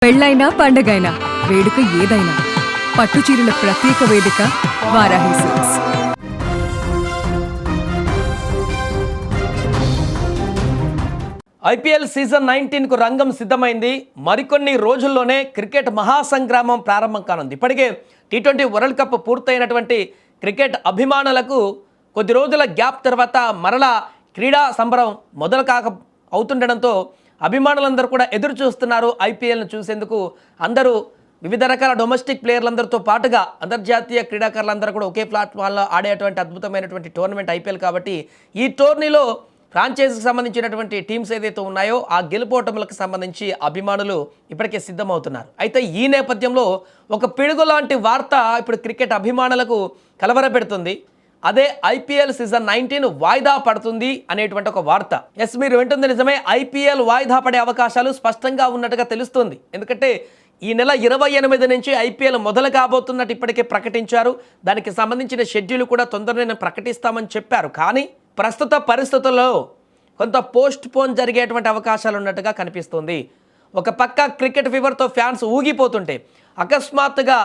పెళ్ళైనా పండగైనా వేడుక ఏదైనా పట్టుచీరల ప్రత్యేక వేదిక వారాహి సిల్క్స్. ఐపీఎల్ సీజన్ 19కు రంగం సిద్ధమైంది. మరికొన్ని రోజుల్లోనే క్రికెట్ మహాసంగ్రామం ప్రారంభం కానుంది. ఇప్పటికే టీ20 వరల్డ్ కప్ పూర్తయినటువంటి క్రికెట్ అభిమానులకు కొద్ది రోజుల గ్యాప్ తర్వాత మరలా క్రీడా సంబరం మొదలు అవుతుండడంతో అభిమానులందరూ కూడా ఎదురు చూస్తున్నారు ఐపీఎల్ను చూసేందుకు. అందరూ వివిధ రకాల డొమెస్టిక్ ప్లేయర్లందరితో పాటుగా అంతర్జాతీయ క్రీడాకారులందరూ కూడా ఒకే ప్లాట్ఫామ్లో ఆడేటువంటి అద్భుతమైనటువంటి టోర్నమెంట్ ఐపీఎల్ కాబట్టి ఈ టోర్నీలో ఫ్రాంచైజీకి సంబంధించినటువంటి టీమ్స్ ఏదైతే ఉన్నాయో ఆ గెలుపోటములకు సంబంధించి అభిమానులు ఇప్పటికే సిద్ధమవుతున్నారు. అయితే ఈ నేపథ్యంలో ఒక పిడుగు లాంటి వార్త ఇప్పుడు క్రికెట్ అభిమానులకు కలవరపెడుతుంది. అదే ఐపీఎల్ సీజన్ 19 వాయిదా పడుతుంది అనేటువంటి ఒక వార్త. ఎస్, మీరు వింటుంది నిజమే. ఐపీఎల్ వాయిదా పడే అవకాశాలు స్పష్టంగా ఉన్నట్టుగా తెలుస్తుంది. ఎందుకంటే ఈ నెల 28 నుంచి ఐపీఎల్ మొదలు కాబోతున్నట్టు ఇప్పటికే ప్రకటించారు. దానికి సంబంధించిన షెడ్యూల్ కూడా తొందరనే ప్రకటిస్తామని చెప్పారు. కానీ ప్రస్తుత పరిస్థితుల్లో కొంత పోస్ట్ పోన్ జరిగేటువంటి అవకాశాలు ఉన్నట్టుగా కనిపిస్తుంది. ఒక పక్క క్రికెట్ ఫీవర్తో ఫ్యాన్స్ ఊగిపోతుంటే అకస్మాత్తుగా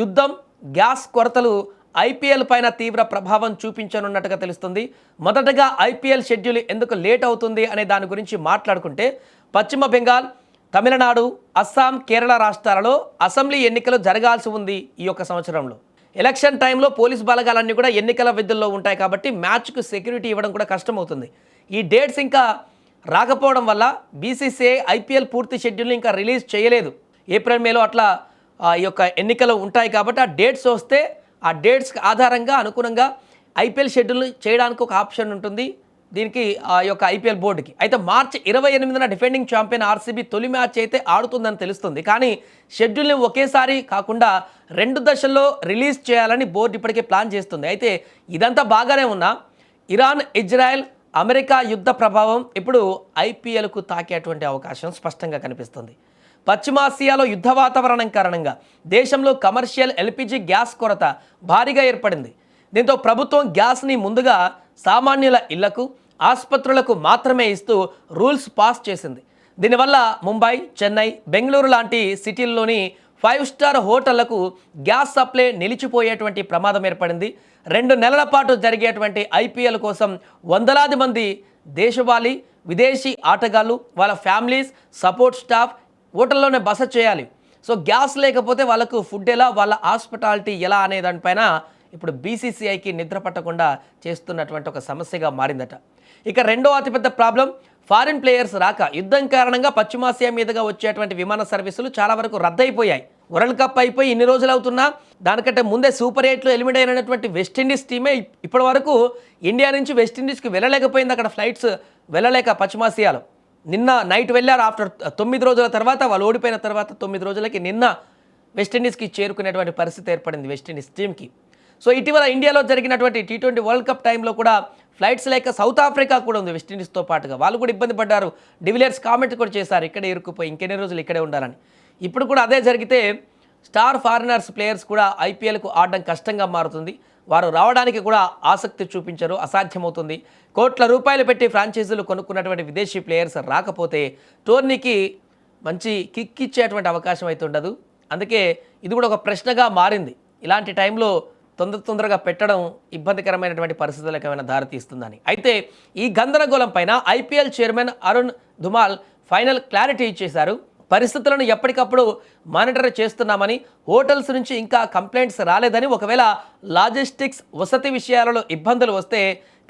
యుద్ధం, గ్యాస్ కొరతలు ఐపీఎల్ పైన తీవ్ర ప్రభావం చూపించనున్నట్టుగా తెలుస్తుంది. మొదటగా ఐపీఎల్ షెడ్యూల్ ఎందుకు లేట్ అవుతుంది అనే దాని గురించి మాట్లాడుకుంటే పశ్చిమ బెంగాల్, తమిళనాడు, అస్సాం, కేరళ రాష్ట్రాలలో అసెంబ్లీ ఎన్నికలు జరగాల్సి ఉంది. ఈ యొక్క సంవత్సరంలో ఎలక్షన్ టైంలో పోలీస్ బలగాలన్నీ కూడా ఎన్నికల విధుల్లో ఉంటాయి కాబట్టి మ్యాచ్కు సెక్యూరిటీ ఇవ్వడం కూడా కష్టమవుతుంది. ఈ డేట్స్ ఇంకా రాకపోవడం వల్ల బీసీసీఐ ఐపీఎల్ పూర్తి షెడ్యూల్ని ఇంకా రిలీజ్ చేయలేదు. ఏప్రిల్, మేలో అట్లా ఈ యొక్క ఎన్నికలు ఉంటాయి కాబట్టి ఆ డేట్స్ వస్తే ఆ డేట్స్ ఆధారంగా అనుగుణంగా ఐపీఎల్ షెడ్యూల్ చేయడానికి ఒక ఆప్షన్ ఉంటుంది దీనికి ఆ యొక్క ఐపీఎల్ బోర్డుకి. అయితే మార్చి 28న డిఫెండింగ్ ఛాంపియన్ ఆర్సీబీ తొలి మ్యాచ్ అయితే ఆడుతుందని తెలుస్తుంది. కానీ షెడ్యూల్ని ఒకేసారి కాకుండా 2 దశల్లో రిలీజ్ చేయాలని బోర్డు ఇప్పటికే ప్లాన్ చేస్తుంది. అయితే ఇదంతా బాగానే ఉన్నా ఇరాన్, ఇజ్రాయెల్, అమెరికా యుద్ధ ప్రభావం ఇప్పుడు ఐపీఎల్కు తాకేటువంటి అవకాశం స్పష్టంగా కనిపిస్తుంది. పశ్చిమాసియాలో యుద్ధ వాతావరణం కారణంగా దేశంలో కమర్షియల్ ఎల్పీజీ గ్యాస్ కొరత భారీగా ఏర్పడింది. దీంతో ప్రభుత్వం గ్యాస్ని ముందుగా సామాన్యుల ఇళ్లకు, ఆసుపత్రులకు మాత్రమే ఇస్తూ రూల్స్ పాస్ చేసింది. దీనివల్ల ముంబై, చెన్నై, బెంగళూరు లాంటి సిటీల్లోని 5 స్టార్ హోటళ్లకు గ్యాస్ సప్లై నిలిచిపోయేటువంటి ప్రమాదం ఏర్పడింది. 2 నెలల పాటు జరిగేటువంటి ఐపీఎల్ కోసం వందలాది మంది దేశవాళీ, విదేశీ ఆటగాళ్ళు, వాళ్ళ ఫ్యామిలీస్, సపోర్ట్ స్టాఫ్ హోటల్లోనే బస చేయాలి. సో గ్యాస్ లేకపోతే వాళ్ళకు ఫుడ్ ఎలా, వాళ్ళ హాస్పిటాలిటీ ఎలా అనే దానిపైన ఇప్పుడు బీసీసీఐకి నిద్ర పట్టకుండా చేస్తున్నటువంటి ఒక సమస్యగా మారిందట. ఇక రెండో అతిపెద్ద ప్రాబ్లం ఫారిన్ ప్లేయర్స్ రాక. యుద్ధం కారణంగా పశ్చిమాసియా మీదుగా వచ్చేటువంటి విమాన సర్వీసులు చాలా వరకు రద్దయిపోయాయి. వరల్డ్ కప్ అయిపోయి ఇన్ని రోజులు అవుతున్నా దానికంటే ముందే సూపర్ 8లో ఎలిమినేట్ అయినటువంటి వెస్టిండీస్ టీమే ఇప్పటి వరకు ఇండియా నుంచి వెస్టిండీస్కి వెళ్ళలేకపోయింది. అక్కడ ఫ్లైట్స్ వెళ్ళలేక పశ్చిమాసియాలో నిన్న నైట్ వెళ్ళారు. ఆఫ్టర్ 9 రోజుల తర్వాత వాళ్ళు ఓడిపోయిన తర్వాత 9 రోజులకి నిన్న వెస్టిండీస్కి చేరుకునేటువంటి పరిస్థితి ఏర్పడింది వెస్టిండీస్ టీమ్కి. సో ఇటీవల ఇండియాలో జరిగినటువంటి టీ20 వరల్డ్ కప్ టైంలో కూడా ఫ్లైట్స్ లేక సౌత్ ఆఫ్రికా కూడా ఉంది వెస్టిండీస్తో పాటుగా. వాళ్ళు కూడా ఇబ్బంది పడ్డారు. డివిలియర్స్ కామెంట్ కూడా చేశారు, ఇక్కడే ఇరుక్కుపోయి ఇంకెన్ని రోజులు ఇక్కడే ఉండాలని. ఇప్పుడు కూడా అదే జరిగితే స్టార్ ఫారినర్స్ ప్లేయర్స్ కూడా ఐపీఎల్కు ఆడడం కష్టంగా మారుతుంది. వారు రావడానికి కూడా ఆసక్తి చూపించరు, అసాధ్యమవుతుంది. కోట్ల రూపాయలు పెట్టి ఫ్రాంచైజీలు కొనుక్కున్నటువంటి విదేశీ ప్లేయర్స్ రాకపోతే టోర్నీకి మంచి కిక్ ఇచ్చేటువంటి అవకాశం అయితే ఉండదు. అందుకే ఇది కూడా ఒక ప్రశ్నగా మారింది. ఇలాంటి టైంలో తొందరగా పెట్టడం ఇబ్బందికరమైనటువంటి పరిస్థితులకు ఏమైనా దారితీస్తుందని. అయితే ఈ గందరగోళం పైన IPL chairman Arun Dhumal final clarity ఇచ్చేశారు. పరిస్థితులను ఎప్పటికప్పుడు మానిటర్ చేస్తున్నామని, హోటల్స్ నుంచి ఇంకా కంప్లైంట్స్ రాలేదని, ఒకవేళ లాజిస్టిక్స్, వసతి విషయాలలో ఇబ్బందులు వస్తే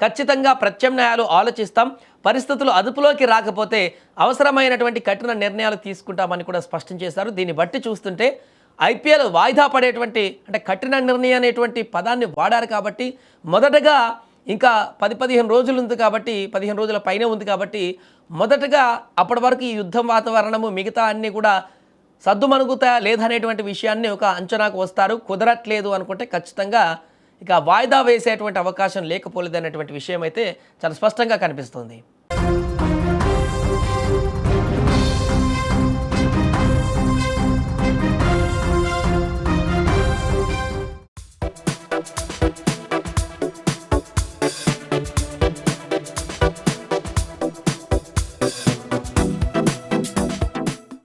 ఖచ్చితంగా ప్రత్యామ్నాయాలు ఆలోచిస్తాం, పరిస్థితులు అదుపులోకి రాకపోతే అవసరమైనటువంటి కఠిన నిర్ణయాలు తీసుకుంటామని కూడా స్పష్టం చేశారు. దీన్ని బట్టి చూస్తుంటే ఐపీఎల్ వాయిదా పడేటువంటి, అంటే కఠిన నిర్ణయం అనేటువంటి పదాన్ని వాడారు కాబట్టి మొదటగా ఇంకా 10-15 రోజులు ఉంది కాబట్టి 15 రోజుల పైనే ఉంది కాబట్టి మొదటగా అప్పటి వరకు ఈ యుద్ధం వాతావరణము మిగతా అన్నీ కూడా సద్దుమణుగుతాయా లేదనేటువంటి విషయాన్ని ఒక అంచనాకు వస్తారు. కుదరట్లేదు అనుకుంటే ఖచ్చితంగా ఇక వాయిదా వేసేటువంటి అవకాశం లేకపోలేదనేటువంటి విషయం అయితే చాలా స్పష్టంగా కనిపిస్తుంది.